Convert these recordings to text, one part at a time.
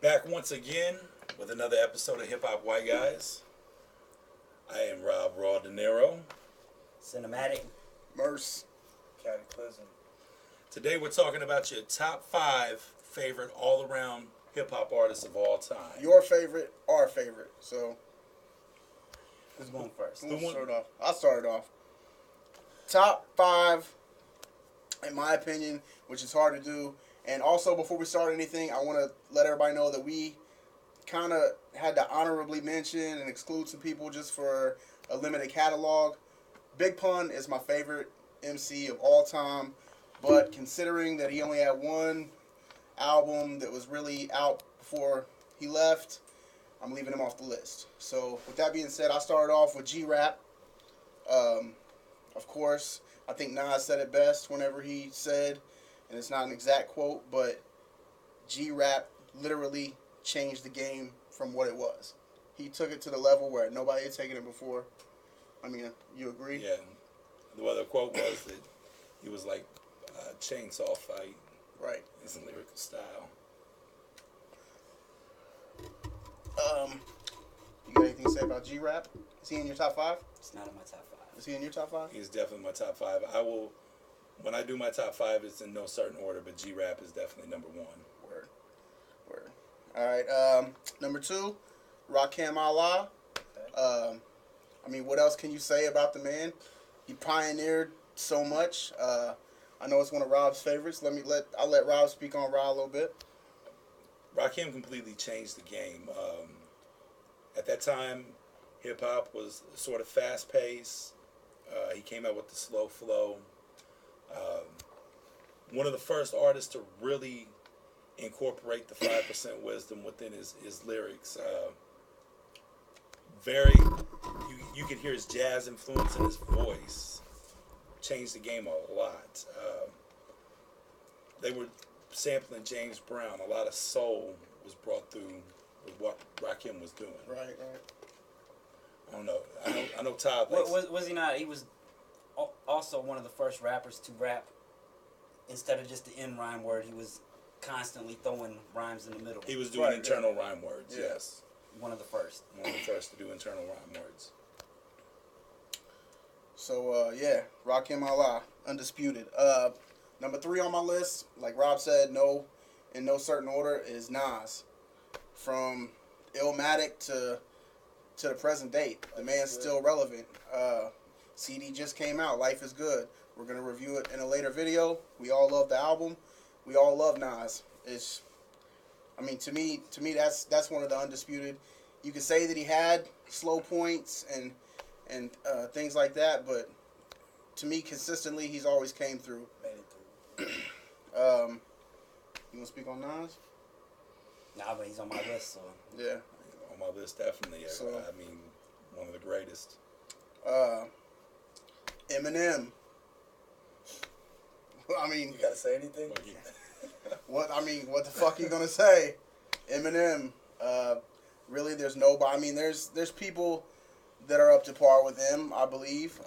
Back once again with another episode of Hip Hop White Guys. I am Rob Raw De Niro. Cinematic. Merce. Cataclysm. Today we're talking about your top 5 favorite all-around hip-hop artists of all time. Your favorite, our favorite. So, Who's going first? I'll start it off. Top 5, in my opinion, which is hard to do. And also, before we start anything, I want to let everybody know that we kind of had to honorably mention and exclude some people just for a limited catalog. Big Pun is my favorite MC of all time, but considering that he only had one album that was really out before he left, I'm leaving him off the list. So, with that being said, I started off with G-Rap. Of course, I think Nas said it best whenever he said, and it's not an exact quote, but G-Rap literally changed the game from what it was. He took it to the level where nobody had taken it before. I mean, you agree? Yeah. Well, the quote was that he was like a chainsaw fight. Right. It's a lyrical style. You got anything to say about G-Rap? Is he in your top 5? It's not in my top 5. Is he in your top 5? He's definitely my top 5. When I do my top 5, it's in no certain order, but G-Rap is definitely number 1. Word. All right. Number 2, Rakim and Nas. I mean, what else can you say about the man? He pioneered so much. I know it's one of Rob's favorites. I'll let Rob speak on Rob a little bit. Rakim completely changed the game. At that time, hip-hop was sort of fast-paced. He came out with the slow flow. One of the first artists to really incorporate the 5% wisdom within his lyrics. You can hear his jazz influence in his voice. Changed the game a lot. They were sampling James Brown. A lot of soul was brought through with what Rakim was doing. Right. I don't know. I know Todd likes... Was he not? He was also one of the first rappers to rap instead of just the end rhyme word. He was constantly throwing rhymes in the middle. He was doing internal rhyme words, yeah. Yes. One of the first. One of the first to do internal rhyme words. So, Rakim and Nas, undisputed. Number 3 on my list, like Rob said, in no certain order, is Nas. From Illmatic to the present date, the man's still relevant. CD just came out, Life is Good. We're going to review it in a later video. We all love the album. We all love Nas. To me, that's one of the undisputed. You could say that he had slow points and things like that, but to me, consistently, he's always came through. Made it through. You want to speak on Nas? Nah, but he's on my list, so. Yeah. On my list, definitely. So, one of the greatest. Eminem. You gotta say anything? What the fuck are you gonna say? Eminem. Really, there's nobody. There's people that are up to par with him, I believe.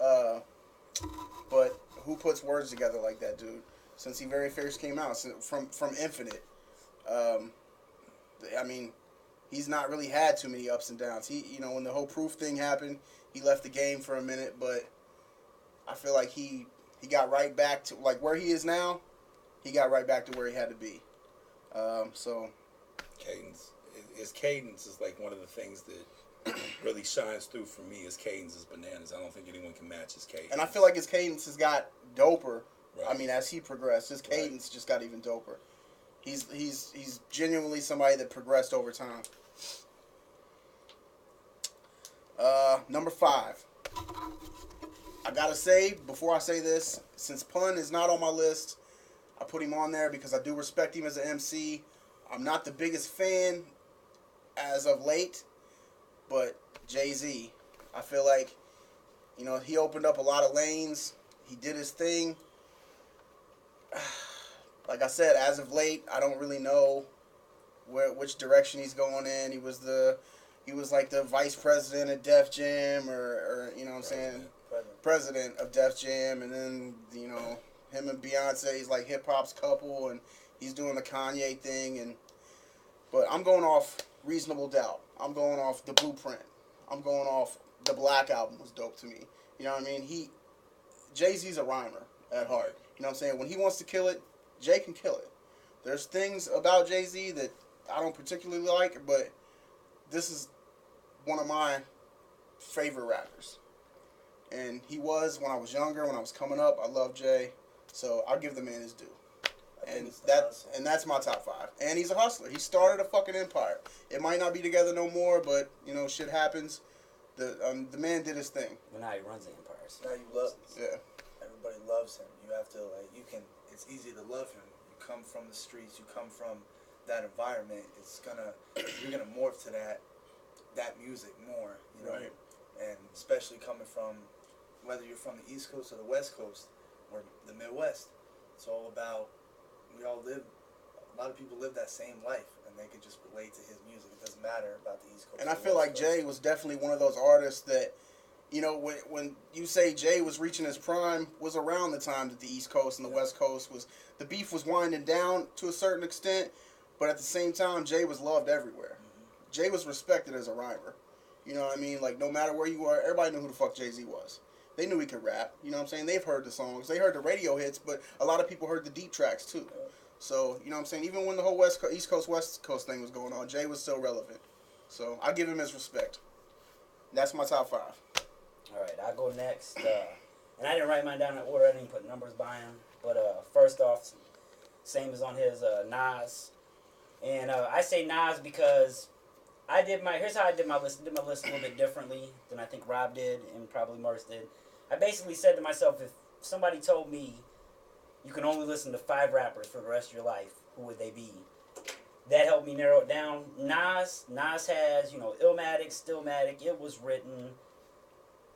But who puts words together like that, dude? Since he very first came out, from Infinite. He's not really had too many ups and downs. When the whole Proof thing happened, he left the game for a minute, but I feel like he got right back to, like, where he is now. He got right back to where he had to be. Cadence. His cadence is like one of the things that really shines through for me. His cadence is bananas. I don't think anyone can match his cadence. And I feel like his cadence has got doper. Right. As he progressed, his cadence just got even doper. He's genuinely somebody that progressed over time. Number 5. I gotta say, before I say this, since Pun is not on my list, I put him on there because I do respect him as an MC. I'm not the biggest fan as of late, but Jay-Z, I feel like, he opened up a lot of lanes. He did his thing. Like I said, as of late, I don't really know which direction he's going in. He was like the vice president at Def Jam, or you know what I'm saying, president of Def Jam, and then him and Beyonce, he's like hip hop's couple, and he's doing the Kanye thing, But I'm going off Reasonable Doubt. I'm going off The Blueprint. I'm going off the Black album was dope to me. You know what I mean? Jay-Z's a rhymer at heart. You know what I'm saying? When he wants to kill it, Jay can kill it. There's things about Jay-Z that I don't particularly like, but this is one of my favorite rappers. And he was when I was younger, when I was coming up. I love Jay. So I'll give the man his due. And that's my top 5. And he's a hustler. He started a fucking empire. It might not be together no more, but you know, shit happens. The man did his thing. Well, now he runs the empire. So. Now you love. Yeah. Everybody loves him. You have to It's easy to love him. You come from the streets. You come from that environment. You're gonna morph to that music more. You know? Right. And especially coming from, whether you're from the East Coast or the West Coast or the Midwest, it's all about. A lot of people live that same life, and they could just relate to his music. It doesn't matter about the East Coast. And I feel like Jay was definitely one of those artists that, you know, when you say Jay was reaching his prime, was around the time that the East Coast and the West Coast the beef was winding down to a certain extent, but at the same time, Jay was loved everywhere. Mm-hmm. Jay was respected as a rhymer. You know what I mean? Like, no matter where you were, everybody knew who the fuck Jay-Z was. They knew he could rap. You know what I'm saying? They've heard the songs. They heard the radio hits, but a lot of people heard the deep tracks, too. So, you know what I'm saying? Even when the whole East Coast, West Coast thing was going on, Jay was still relevant. So, I give him his respect. That's my top 5. All right, I'll go next. And I didn't write mine down in order. I didn't put numbers by him. But first off, same as on his Nas. And I say Nas because here's how I did my list. I did my list a little bit differently than I think Rob did and probably Merce did. I basically said to myself, if somebody told me you can only listen to 5 rappers for the rest of your life, who would they be? That helped me narrow it down. Nas has, Illmatic, Stillmatic, It Was Written.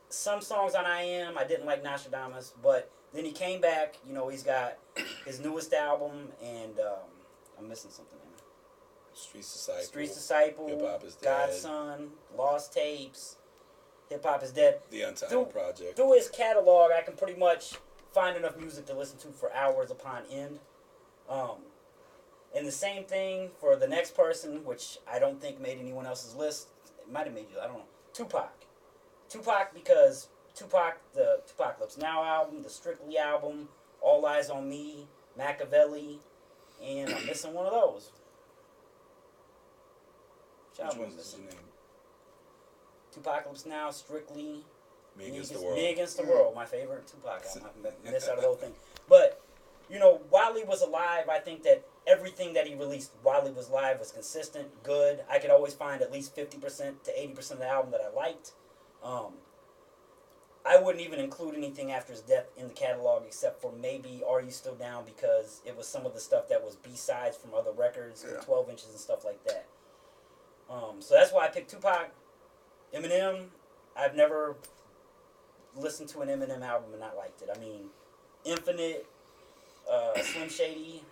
Some songs on I Am, I didn't like Nostradamus, but then he came back, he's got his newest album, and I'm missing something in there. Streets Disciple, Hip-Hop is Dead, Godson, Lost Tapes, Hip-Hop is Dead. The Untitled Project. Through his catalog, I can pretty much find enough music to listen to for hours upon end. And the same thing for the next person, which I don't think made anyone else's list. It might have made you, I don't know. Tupac, because the Tupacalypse Now album, the Strictly album, All Eyes on Me, Machiavelli, and I'm missing one of those. Which one's missing? Tupacalypse Now, Strictly, Me Against the World. Me Against the World, my favorite Tupac album. I missed out of the whole thing. But, while he was alive, I think that everything that he released while he was alive was consistent, good. I could always find at least 50% to 80% of the album that I liked. I wouldn't even include anything after his death in the catalog except for maybe Are You Still Down, because it was some of the stuff that was B-sides from other records, 12 inches and stuff like that. So that's why I picked Tupac. Eminem, I've never listened to an Eminem album and not liked it. I mean, Infinite, Slim Shady,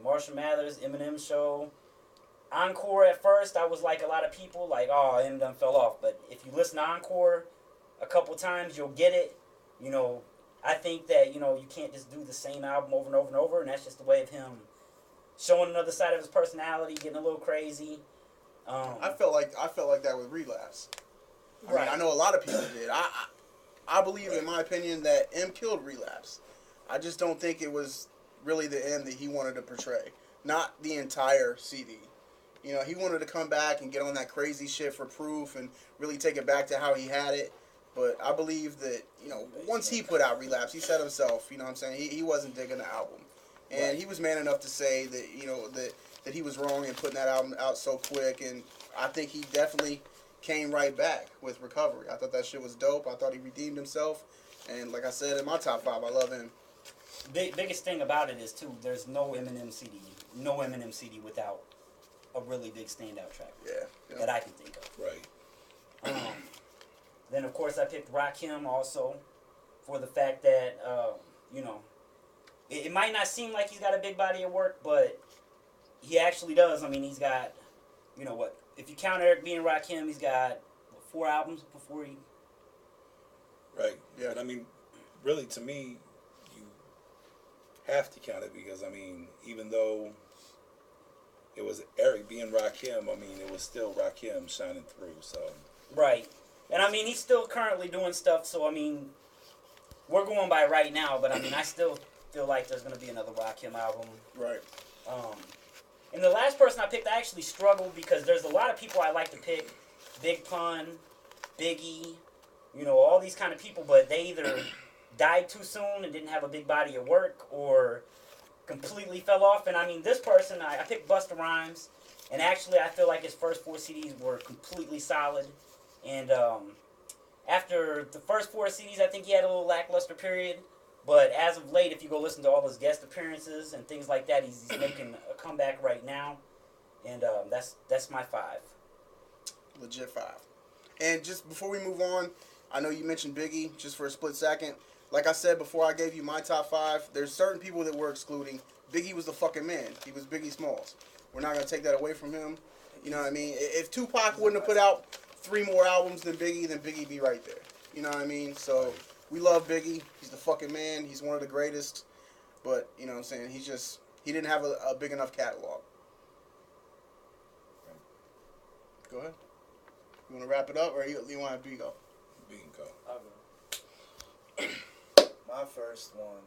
Marshall Mathers, Eminem Show. Encore at first, I was like a lot of people, like, oh, Eminem fell off. But if you listen to Encore a couple times, you'll get it. I think that, you can't just do the same album over and over and over, and that's just the way of him showing another side of his personality, getting a little crazy. I felt like that with Relapse. I mean, I know a lot of people did. I believe, in my opinion, that M killed Relapse. I just don't think it was really the M that he wanted to portray. Not the entire CD. He wanted to come back and get on that crazy shit for Proof and really take it back to how he had it. But I believe that, once he put out Relapse, he said himself, you know what I'm saying, he wasn't digging the album. And he was man enough to say that, that he was wrong in putting that album out so quick. And I think he definitely came right back with Recovery. I thought that shit was dope. I thought he redeemed himself. And like I said, in my top 5, I love him. Biggest thing about it is, too, there's no Eminem CD without a really big standout track that I can think of. Right. Then, of course, I picked Rakim also for the fact that, it might not seem like he's got a big body of work, but he actually does. I mean, he's got, if you count Eric B. and Rakim, he's got 4 albums before he... Right. Yeah. But, I mean, really, to me, you have to count it because, I mean, even though it was Eric being Rakim. I mean, it was still Rakim shining through. So Right. And I mean, he's still currently doing stuff. So I mean, we're going by right now, but I mean, I still feel like there's gonna be another Rakim album. Right. And the last person I picked, I actually struggled because there's a lot of people I like to pick. Big Pun, Biggie, you know, all these kind of people, but they either died too soon and didn't have a big body of work or completely fell off. And I mean, this person, I picked Busta Rhymes, and actually I feel like his first 4 CDs were completely solid. And after the first 4 CDs, I think he had a little lackluster period. But as of late, if you go listen to all his guest appearances and things like that, he's making a comeback right now. And that's my 5. Legit 5. And just before we move on, I know you mentioned Biggie just for a split second. Like I said before I gave you my top 5, there's certain people that we're excluding. Biggie was the fucking man. He was Biggie Smalls. We're not going to take that away from him. You know what I mean? If Tupac wouldn't have put out 3 more albums than Biggie, then Biggie be right there. You know what I mean? So we love Biggie. He's the fucking man. He's one of the greatest. But, you know what I'm saying? He didn't have a big enough catalog. Go ahead. You want to wrap it up, or you want to have B go? B can go. I'll go. My first one,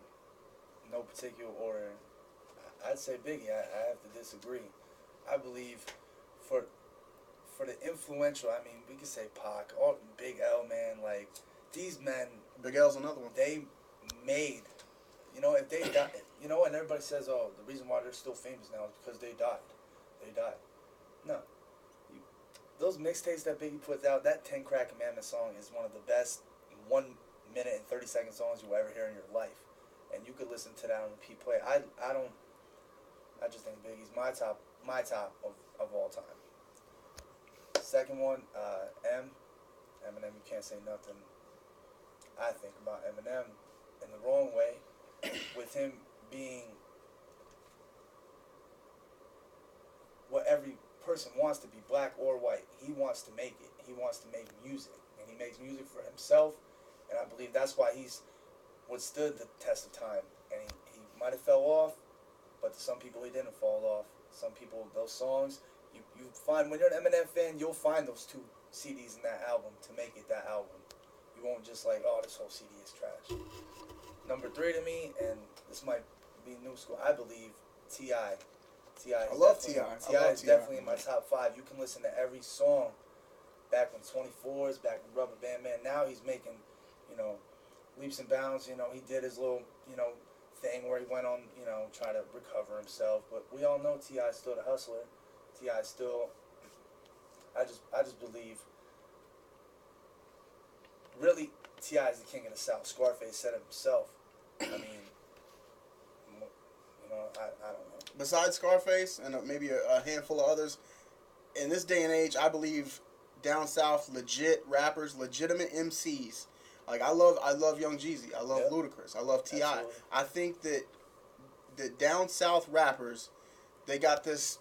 no particular order. I'd say Biggie. I have to disagree. I believe for the influential, I mean, we could say Pac, all Big L, man, like these men. Big L's another one. They made, you know, if they died, you know, and everybody says, oh, the reason why they're still famous now is because they died. They died. No. Those mixtapes that Biggie puts out, that 10 Crack Commandments song is one of the best 1 minute and 30-second songs you will ever hear in your life. And you could listen to that on repeat play. I just think Biggie's my top of all time. Second one, Eminem, you can't say nothing, I think, about Eminem in the wrong way, with him being what every person wants to be, black or white. He wants to make it. He wants to make music, and he makes music for himself, and I believe that's why he's withstood the test of time. And he might have fell off, but to some people he didn't fall off. Some people, those songs, you find, when you're an Eminem fan, you'll find those 2 CDs in that album to make it that album. You won't just like, oh, this whole CD is trash. Number 3 to me, and this might be new school, I believe T.I. I love T.I. T.I. is definitely in my top 5. You can listen to every song back when 24s, back when Rubber Band Man. Now he's making, you know, leaps and bounds. You know, he did his little, you know, thing where he went on, you know, try to recover himself. But we all know T.I. is still the hustler. T.I. still, I just believe, really, T.I. is the king of the South. Scarface said it himself. I mean, you know, I don't know. Besides Scarface and maybe a handful of others, in this day and age, I believe down south, legit rappers, legitimate MCs. Like I love Young Jeezy. I love Ludacris. I love T.I. Absolutely. I think that the down south rappers, they got this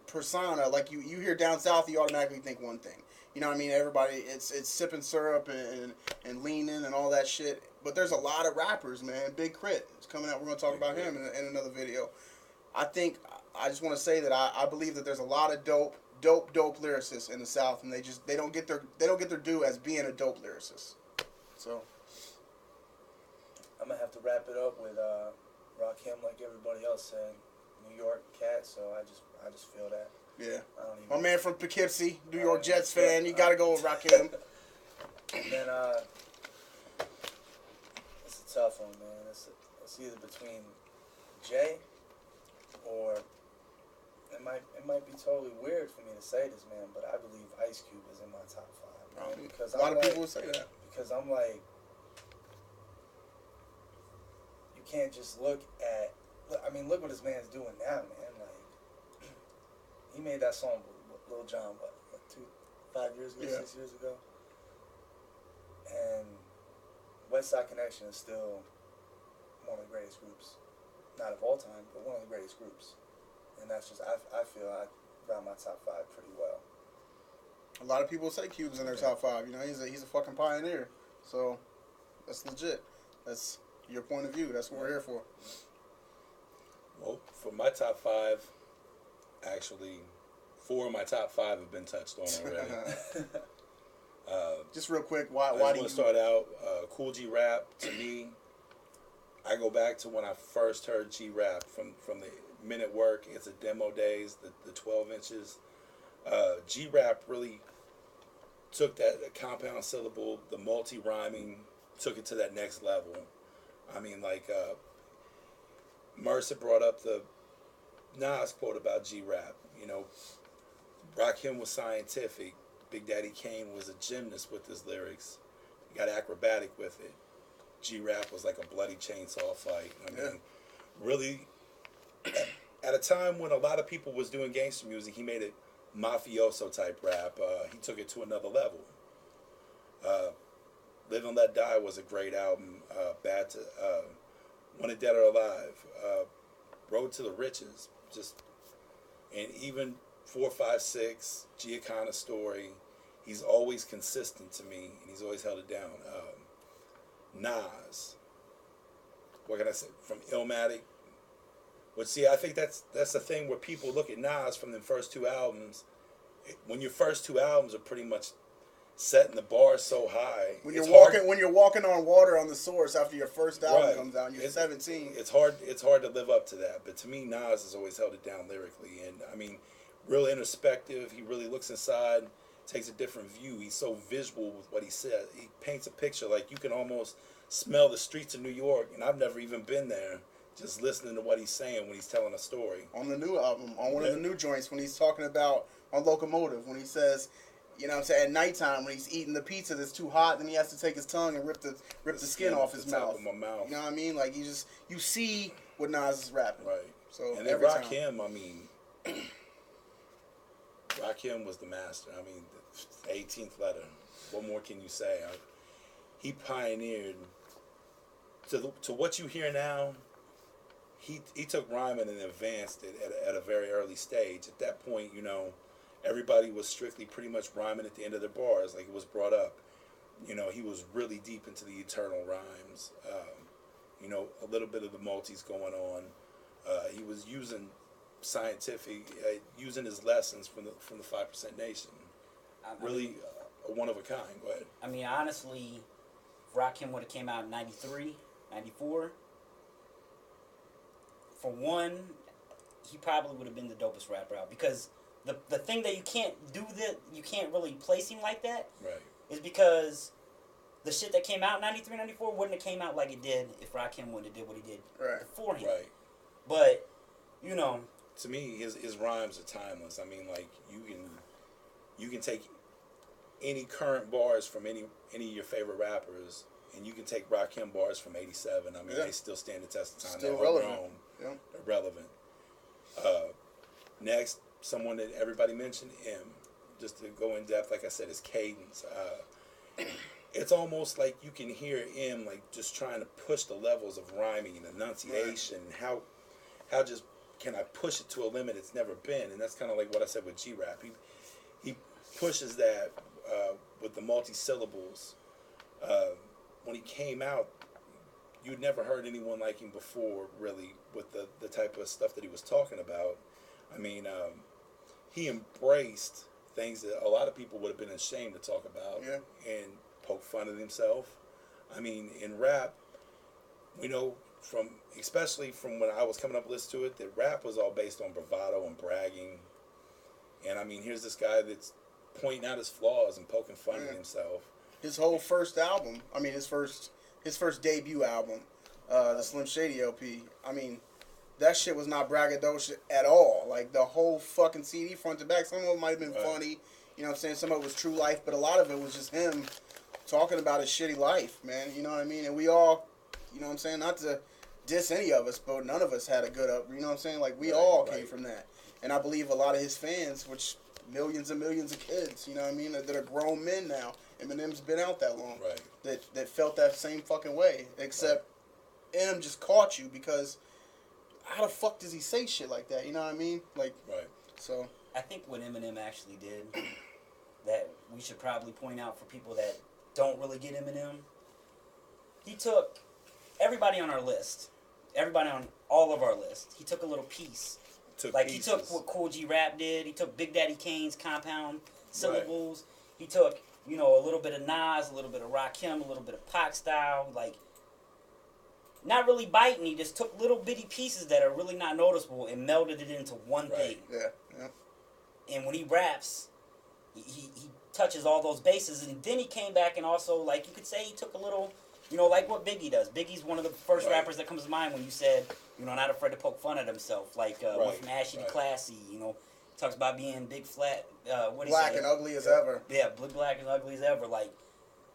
persona. Like you hear down south, you automatically think one thing. You know what I mean? Everybody, it's sipping syrup and leaning and all that shit. But there's a lot of rappers, man. Big Crit is coming out. We're gonna talk about him in another video. I just want to say that I believe that there's a lot of dope lyricists in the South, and they don't get their due as being a dope lyricist. So I'm gonna have to wrap it up with Rakim, like everybody else said, New York cat. So I just feel that. Yeah. I don't even, My man from Poughkeepsie, New York Jets fan. You gotta go with Rakim. And then it's a tough one, man. It's either between Jay or it might be totally weird for me to say this, man, but I believe Ice Cube is in my top 5. Man, because a lot of people would say that. Because I'm like, you can't just look at. I mean, look what this man's doing now, man. Like, he made that song with Lil Jon, what 5 years ago, 6 years ago, and West Side Connection is still one of the greatest groups, not of all time, but one of the greatest groups. And that's just, I feel I round my top 5 pretty well. A lot of people say Cube's in their top 5. You know, he's a fucking pioneer. So that's legit. That's your point of view. That's what we're here for. Well, for my top 5, Actually, 4 of my top 5 have been touched on already. Just real quick, I why just do want you to start out, Cool G Rap, to me, I go back to when I first heard G Rap from the Minute Work. It's a demo days, the 12 inches. G Rap really took that compound syllable, the multi-rhyming, took it to that next level. I mean, like, Mercer brought up the Nas quote about G Rap. You know, Rakim was scientific. Big Daddy Kane was a gymnast with his lyrics. He got acrobatic with it. G-Rap was like a bloody chainsaw fight. I mean, really, at a time when a lot of people was doing gangster music, he made it mafioso type rap. He took it to another level. Live and Let Die was a great album. Wanted Dead or Alive. Road to the Riches. And even 4, 5, 6, Giacana Story. He's always consistent to me, and he's always held it down. Nas. What can I say? From Illmatic. But see, I think that's the thing where people look at Nas from the first 2 albums. When your first 2 albums are pretty much setting the bar so high. When you're walking on water on the Source after your first album Right. comes out, you're 17. It's hard to live up to that. But to me, Nas has always held it down lyrically, and I mean, real introspective. He really looks inside, takes a different view. He's so visual with what he said. He paints a picture like you can almost smell the streets of New York, and I've never even been there. Just listening to what he's saying when he's telling a story. On the new album, on one of the new joints, when he's talking about on Locomotive, when he says, you know what I'm saying, at nighttime when he's eating the pizza that's too hot, then he has to take his tongue and rip the skin off his mouth. Of my mouth. You know what I mean? Like you see what Nas is rapping. Right. So and then Rakim, I mean, Rakim was the master. I mean, the 18th letter. What more can you say? He pioneered to what you hear now. He took rhyming and advanced it at a very early stage. At that point, you know, everybody was strictly pretty much rhyming at the end of their bars, like it was brought up. You know, he was really deep into the eternal rhymes. You know, a little bit of the multis going on. He was using using his lessons from the 5% Nation. Really a one of a kind. Go ahead. I mean, honestly, if Rakim would have came out in 93, 94, for one, he probably would have been the dopest rapper out, because the thing that you can't really place him like that, right, is because the shit that came out in 93, 94 wouldn't have came out like it did if Rakim wouldn't have did what he did before him. Right. But, you know, to me, his rhymes are timeless. I mean, like you can take any current bars from any of your favorite rappers, and you can take Rakim bars from '87. I mean, they still stand the test of time. Still They're relevant. They're relevant. Next, someone that everybody mentioned, just to go in depth, like I said, is Cadence. It's almost like you can hear him like just trying to push the levels of rhyming and enunciation. Right. How just can I push it to a limit it's never been? And that's kind of like what I said with G-Rap. He pushes that with the multi-syllables. When he came out, you'd never heard anyone like him before, really, with the type of stuff that he was talking about. I mean, he embraced things that a lot of people would have been ashamed to talk about and poke fun at himself. I mean, in rap, we know especially from when I was coming up listening to it, that rap was all based on bravado and bragging. And I mean, here's this guy that's pointing out his flaws and poking fun at himself. His whole first album, I mean, his first debut album, the Slim Shady LP, I mean, that shit was not braggadocious at all. Like, the whole fucking CD, front to back, some of it might have been funny, you know what I'm saying? Some of it was true life, but a lot of it was just him talking about his shitty life, man, you know what I mean? And we all, you know what I'm saying, not to diss any of us, but none of us had a good you know what I'm saying? Like, we all came from that. And I believe a lot of his fans, which millions and millions of kids, you know what I mean, that are grown men now, Eminem's been out that long, that felt that same fucking way, except M just caught you because how the fuck does he say shit like that, you know what I mean? Like, so. I think what Eminem actually did that we should probably point out for people that don't really get Eminem, he took everybody on our list, everybody on all of our lists, he took a little piece took like pieces. he took what Cool G Rap did. He took Big Daddy Kane's compound syllables. He took, you know, a little bit of Nas, a little bit of Rakim, a little bit of Pac style, like not really biting. He just took little bitty pieces that are really not noticeable and melded it into one thing. Yeah. And when he raps, he touches all those bases. And then he came back and also, like, you could say he took a little, you know, like what Biggie does. Biggie's one of the first rappers that comes to mind when you said, you know, not afraid to poke fun at himself. Like, went from ashy to classy, you know. Talks about being big, flat, what he Black say? and ugly as ever. Yeah, black and ugly as ever. Like,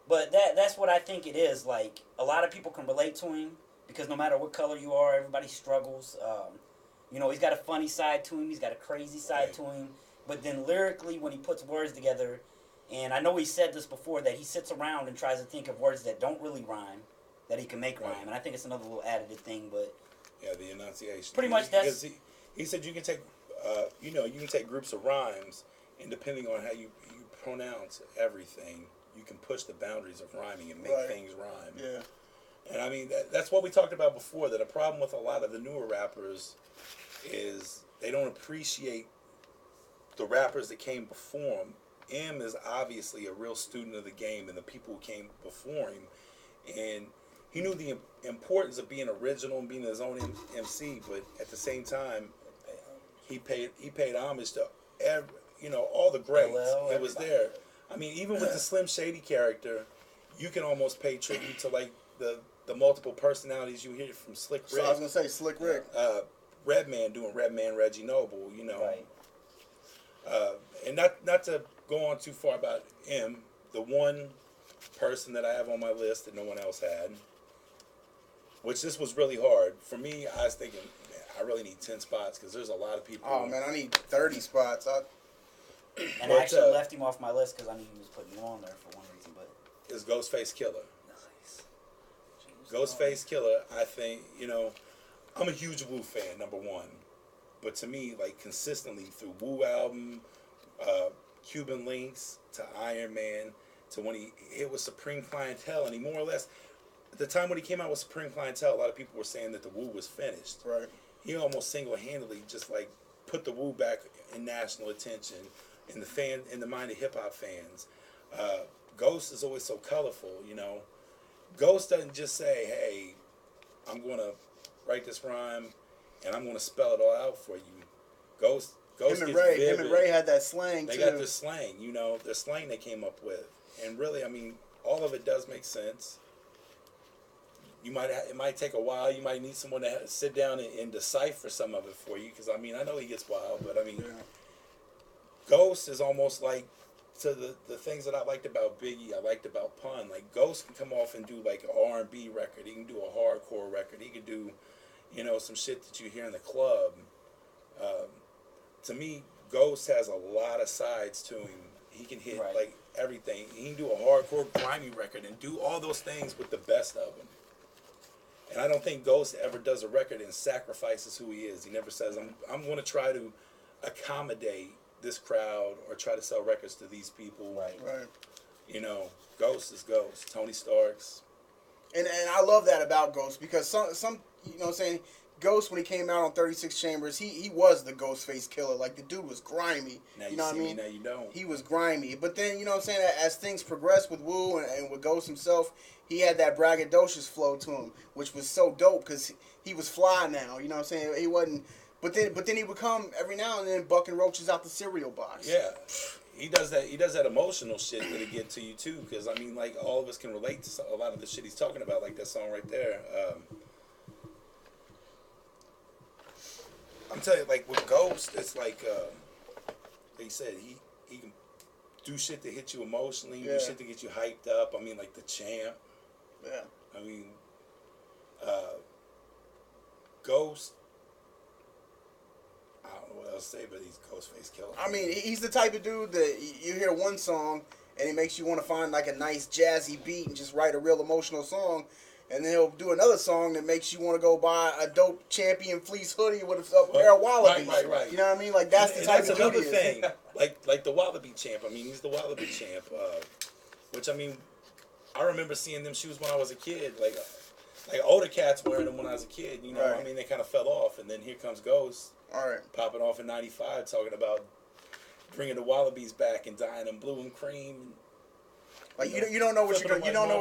but that's what I think it is. Like, a lot of people can relate to him because no matter what color you are, everybody struggles. You know, he's got a funny side to him. He's got a crazy side to him. But then lyrically, when he puts words together, and I know he said this before, that he sits around and tries to think of words that don't really rhyme, that he can make rhyme. And I think it's another little additive thing, but... Yeah, the enunciation. Pretty much that's... He said you can take, you know, you can take groups of rhymes, and depending on how you pronounce everything, you can push the boundaries of rhyming and make things rhyme. Yeah. And I mean, that's what we talked about before, that a problem with a lot of the newer rappers is they don't appreciate the rappers that came before him. M is obviously a real student of the game and the people who came before him. And he knew the importance of being original and being his own MC, but at the same time, he paid homage to all the greats. It was there. I mean, even with the Slim Shady character, you can almost pay tribute to like the multiple personalities you hear from Slick Rick. So I was gonna say Slick Rick. Redman doing Redman Reggie Noble, you know. Right. And not to go on too far about him, the one person that I have on my list that no one else had, which this was really hard. For me, I was thinking, man, I really need 10 spots because there's a lot of people. Oh, man, I need 30 spots. And I actually left him off my list because I knew he was putting you on there for one reason, but... Is Ghostface Killer. Nice. Ghostface Killer, I think, you know, I'm a huge Wu fan, number one. But to me, like, consistently through Wu album, Cuban Links, to Iron Man, to when he hit with Supreme Clientele, and he more or less, at the time when he came out with Supreme Clientele, a lot of people were saying that the Wu was finished. Right. He almost single-handedly just, like, put the Wu back in national attention in the mind of hip-hop fans. Ghost is always so colorful, you know. Ghost doesn't just say, hey, I'm going to write this rhyme and I'm going to spell it all out for you. Ghost him and Ray had that slang, They too. got this slang, you know, the slang they came up with. And really, I mean, all of it does make sense. It might take a while. You might need someone to sit down and decipher some of it for you. Because, I mean, I know he gets wild, but, I mean, Ghost is almost like, to the things that I liked about Biggie, I liked about Pun. Like, Ghost can come off and do, like, an R&B record. He can do a hardcore record. He can do, you know, some shit that you hear in the club. To me, Ghost has a lot of sides to him. He can hit, like, everything. He can do a hardcore, grimy record and do all those things with the best of them. And I don't think Ghost ever does a record and sacrifices who he is. He never says, I'm going to try to accommodate this crowd or try to sell records to these people. Right. You know, Ghost is Ghost. Tony Starks. And I love that about Ghost because some you know what I'm saying, Ghost, when he came out on 36 Chambers, he was the Ghostface Killer. Like, the dude was grimy. Now you know what I mean? Now you don't. He was grimy. But then, you know what I'm saying, as things progressed with Wu and with Ghost himself, he had that braggadocious flow to him, which was so dope because he was fly now. You know what I'm saying? He wasn't... But then he would come every now and then bucking roaches out the cereal box. Yeah. He does that emotional shit that'll get to you, too. Because, I mean, like, all of us can relate to a lot of the shit he's talking about, like that song right there. I'm telling you, like, with Ghost, it's like he said, he can do shit to hit you emotionally, do shit to get you hyped up. I mean, like, The Champ. Yeah. I mean, Ghost, I don't know what else to say, but he's Ghostface Killer. I mean, he's the type of dude that you hear one song and it makes you want to find like a nice jazzy beat and just write a real emotional song. And then he'll do another song that makes you want to go buy a dope Champion fleece hoodie with a pair of Wallabies. Right. You know what I mean? Like, that's the type of dude he is. Thing. Like the Wallaby Champ. I mean, he's the Wallaby Champ. Which, I mean, I remember seeing them shoes when I was a kid. Like, like older cats wearing them when I was a kid. You know, Right. I mean, they kind of fell off, and then here comes Ghost All right. popping off in '95, talking about bringing the Wallabies back and dyeing them blue and cream. Like you don't know what you're gonna you don't know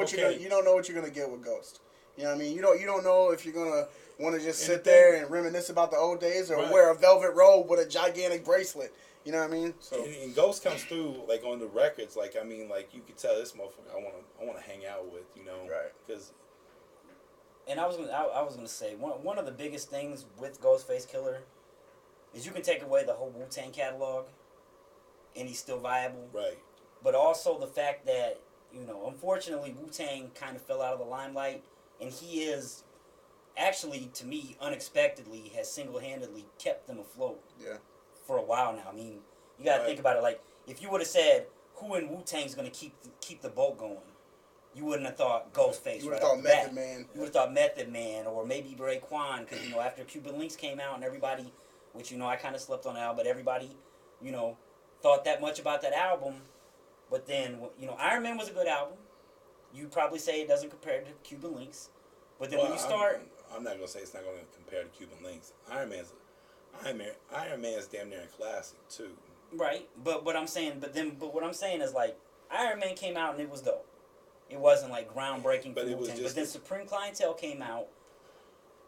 what you're gonna get with Ghost. You know what I mean? You don't know if you're gonna want to just sit there and reminisce about the old days or wear a velvet robe with a gigantic bracelet. You know what I mean? So And Ghost comes through like on the records. Like I mean, like you could tell this motherfucker I want to hang out with. You know, Right. Because And I was gonna say one of the biggest things with Ghostface Killer is you can take away the whole Wu-Tang catalog, and he's still viable. right. But also the fact that, unfortunately Wu-Tang kind of fell out of the limelight, and he is actually, to me, unexpectedly, has single-handedly kept them afloat. Yeah. For a while now. I mean, you gotta think about it. Like, if you would have said who in Wu-Tang's gonna keep the boat going, you wouldn't have thought Ghostface. You right would have thought off the bat. Method Man. You would have thought Method Man, or maybe Raekwon, because after Cuban Links came out and everybody, which I kind of slept on now, but everybody, thought that much about that album. But then, Iron Man was a good album. You probably say it doesn't compare to Cuban Links, but then when you start, I'm not gonna say it's not gonna compare to Cuban Links. Iron Man's damn near a classic too. right? But what I'm saying is like Iron Man came out and it was dope. It wasn't like groundbreaking But for it was Wu-Tang. just But then Supreme Clientele came out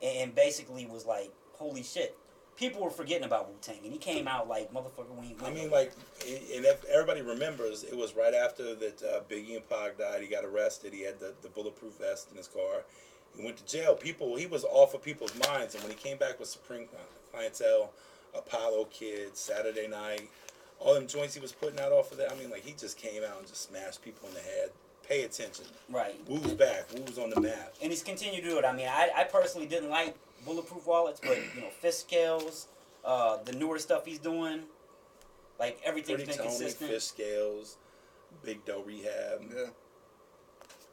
and basically was like, holy shit. People were forgetting about Wu-Tang, and he came out like, motherfucker, we ain't. I mean, like, and if everybody remembers, it was right after that Biggie and Pac died. He got arrested. He had the bulletproof vest in his car. He went to jail. He was off of people's minds, and when he came back with Supreme Clientele, Apollo Kids, Saturday Night, all them joints he was putting out off of that, I mean, like, he just came out and just smashed people in the head. Pay attention. Right. Wu's back. Wu's on the map. And he's continued to do it. I mean, I personally didn't like Bulletproof Wallets, but, Fist Scales, the newer stuff he's doing, like, everything's been consistent. Fish Scales, Big Doe Rehab. Yeah.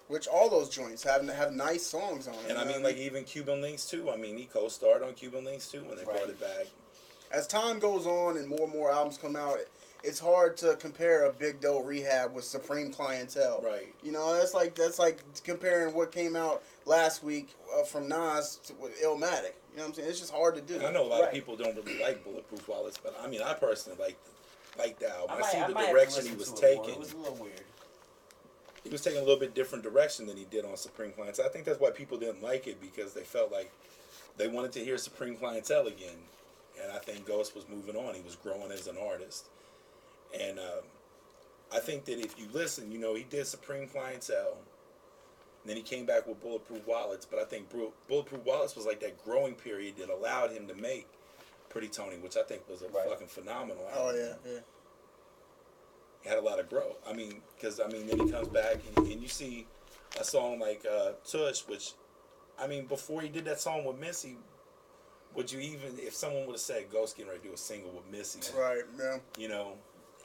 Which all those joints have nice songs on it. And I mean, like, even Cuban Links too. I mean, he co-starred on Cuban Links too when they brought it back. As time goes on and more albums come out, it's hard to compare a Big Doe Rehab with Supreme Clientele. Right. That's like comparing what came out last week from Nas with Illmatic. You know what I'm saying? It's just hard to do. And I know a lot of people don't really like Bulletproof Wallets, but I mean, I personally like the album. I see the direction he was taking. It was a little weird. He was taking a little bit different direction than he did on Supreme Clientele. I think that's why people didn't like it, because they felt like they wanted to hear Supreme Clientele again. And I think Ghost was moving on. He was growing as an artist. And I think that if you listen, he did Supreme Clientele. And then he came back with Bulletproof Wallets. But I think Bulletproof Wallets was like that growing period that allowed him to make Pretty Tony, which I think was a fucking phenomenal album. Oh, yeah. He had a lot of growth. I mean, because, then he comes back and you see a song like Tush, which, before he did that song with Missy, would you even, if someone would have said Ghost getting ready to do a single with Missy, right? Yeah.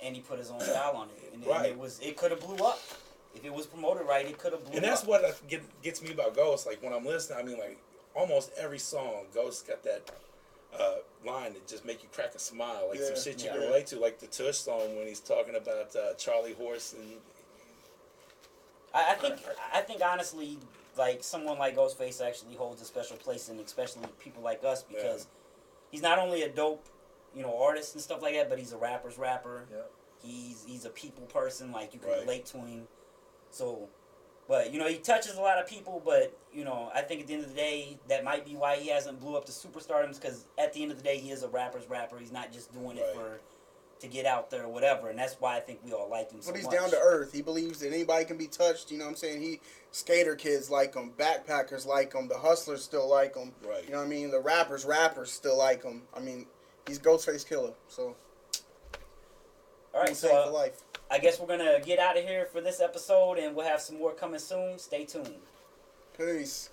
And he put his own style on it, and right. it could have blew up if it was promoted right. It could have blew up. And that's what gets me about Ghost. Like when I'm listening, like almost every song, Ghost got that line that just make you crack a smile, like some shit you can relate to, like the Tush song when he's talking about Charlie Horse and. I think honestly, like someone like Ghostface actually holds a special place in especially people like us, because he's not only a dope, artist and stuff like that, but he's a rapper's rapper. Yeah. He's a people person, like you can relate to him. So, but he touches a lot of people, but I think at the end of the day, that might be why he hasn't blew up to superstardom, because at the end of the day, he is a rapper's rapper. He's not just doing it to get out there or whatever, and that's why I think we all like him so much. But he's down to earth. He believes that anybody can be touched. You know what I'm saying? Skater kids like him, backpackers like him, the hustlers still like him. Right. You know what I mean? The rappers still like him. I mean, he's Ghostface Killer. So. All right, so for life. I guess we're gonna get out of here for this episode, and we'll have some more coming soon. Stay tuned. Peace.